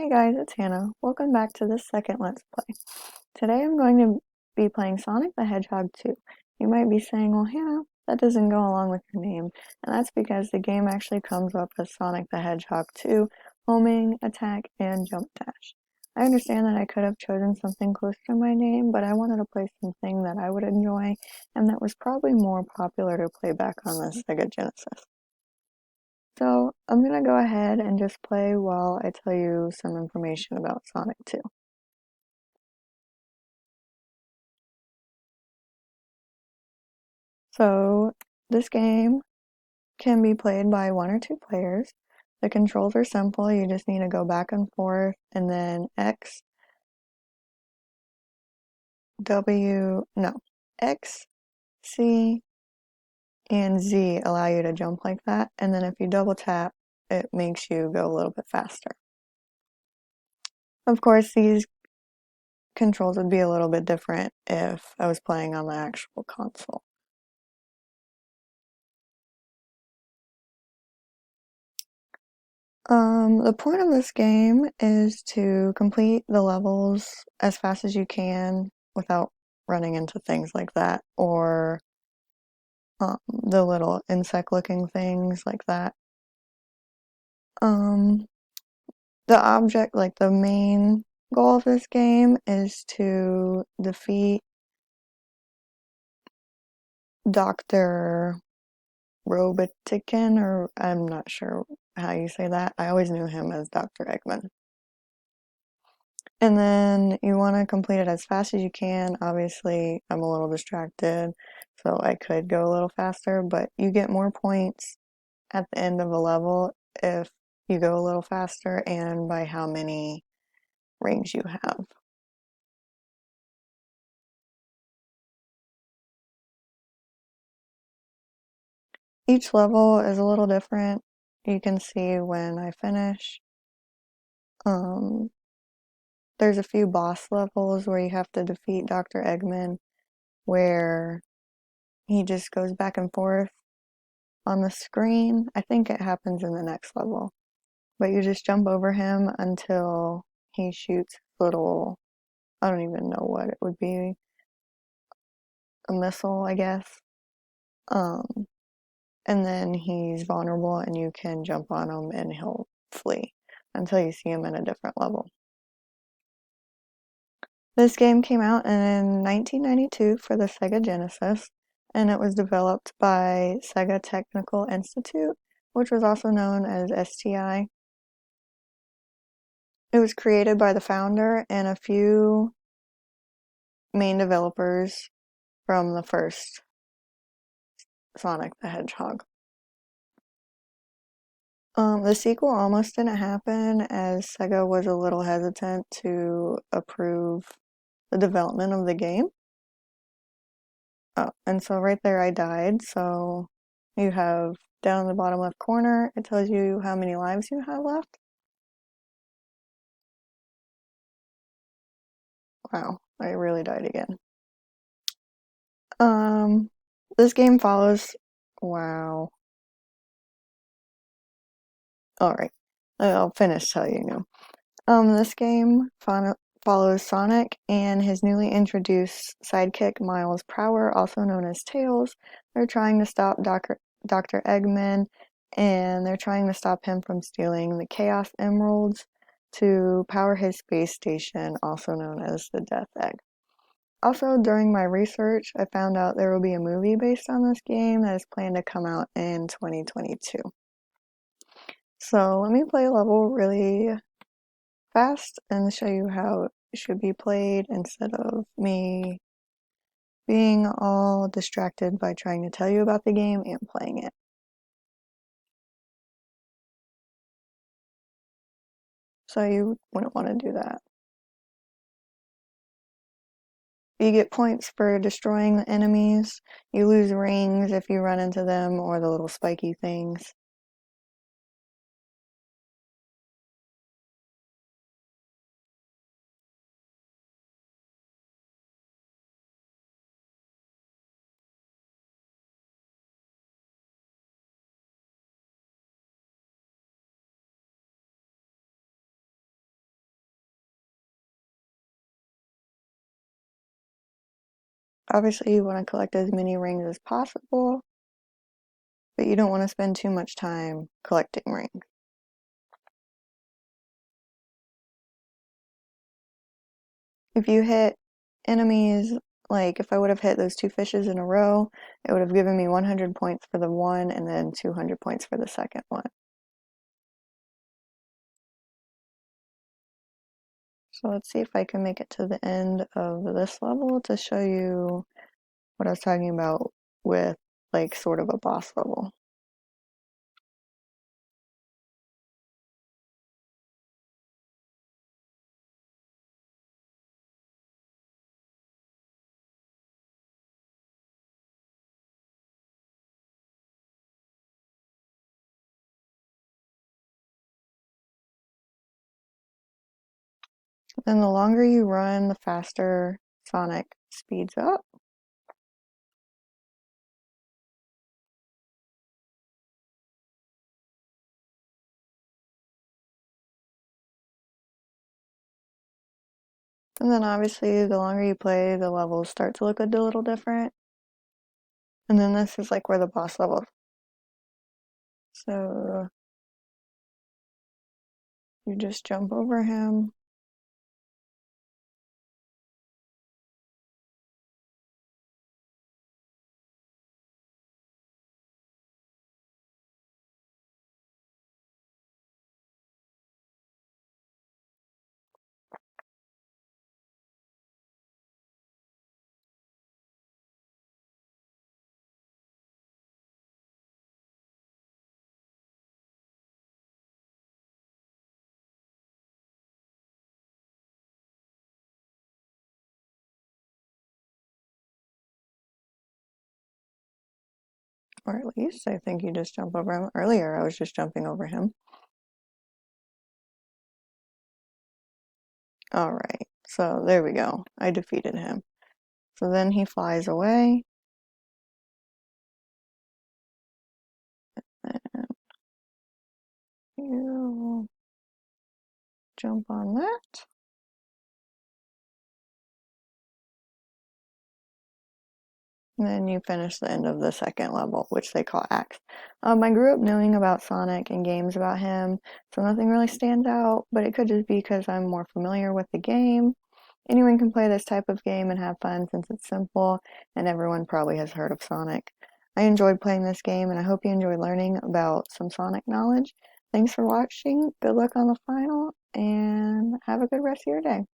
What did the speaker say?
Hey guys, it's Hannah. Welcome back to this second Let's Play. Today I'm going to be playing Sonic the Hedgehog 2. You might be saying, well Hannah, that doesn't go along with your name. And that's because the game actually comes up as Sonic the Hedgehog 2, Homing, Attack, and Jump Dash. I understand that I could have chosen something close to my name, but I wanted to play something that I would enjoy and that was probably more popular to play back on the Sega Genesis. So I'm going to go ahead and just play while I tell you some information about Sonic 2. So this game can be played by 1 or 2 players. The controls are simple. You just need to go back and forth, and then X, C, and Z allow you to jump like that. And then if you double tap, it makes you go a little bit faster. Of course, these controls would be a little bit different if I was playing on the actual console. The point of this game is to complete the levels as fast as you can without running into things like that, or the little insect-looking things like that. Um, the main goal of this game is to defeat Dr. Robotikin, or I'm not sure how you say that. I always knew him as Dr. Eggman. And then you want to complete it as fast as you can. Obviously, I'm a little distracted, so I could go a little faster, but you get more points at the end of a level if you go a little faster and by how many rings you have. Each level is a little different. You can see when I finish. Um, there's a few boss levels where you have to defeat Dr. Eggman, where he just goes back and forth on the screen. I think it happens in the next level. But you just jump over him until he shoots little, I don't even know what it would be, a missile, I guess. Um, and then he's vulnerable and you can jump on him and he'll flee until you see him in a different level. This game came out in 1992 for the Sega Genesis, and it was developed by Sega Technical Institute, which was also known as STI. It was created by the founder and a few main developers from the first Sonic the Hedgehog. The sequel almost didn't happen as Sega was a little hesitant to approve the development of the game. Oh, and so right there I died. So you have down in the bottom left corner, it tells you how many lives you have left. Wow, I really died again. This game follows. Wow. Alright, I'll finish telling you. This game follows Sonic and his newly introduced sidekick Miles Prower, also known as Tails. They're trying to stop Dr. Eggman, and they're trying to stop him from stealing the Chaos Emeralds to power his space station, also known as the Death Egg. Also, during my research, I found out there will be a movie based on this game that is planned to come out in 2022. So let me play a level really fast and show you how it should be played instead of me being all distracted by trying to tell you about the game and playing it. So you wouldn't want to do that. You get points for destroying the enemies. You lose rings if you run into them or the little spiky things. Obviously, you want to collect as many rings as possible, but you don't want to spend too much time collecting rings. If you hit enemies, like if I would have hit those two fishes in a row, it would have given me 100 points for the one and then 200 points for the second one. So let's see if I can make it to the end of this level to show you what I was talking about with like sort of a boss level. Then the longer you run, the faster Sonic speeds up. And then obviously the longer you play, the levels start to look a little different. And then this is like where the boss level. So you just jump over him. Or at least I think you just jump over him. Earlier I was just jumping over him. Alright, so there we go. I defeated him. So then he flies away. And you jump on that. And then you finish the end of the second level, which they call Axe. I grew up knowing about Sonic and games about him, so nothing really stands out, but it could just be because I'm more familiar with the game. Anyone can play this type of game and have fun since it's simple, and everyone probably has heard of Sonic. I enjoyed playing this game, and I hope you enjoyed learning about some Sonic knowledge. Thanks for watching, good luck on the final, and have a good rest of your day.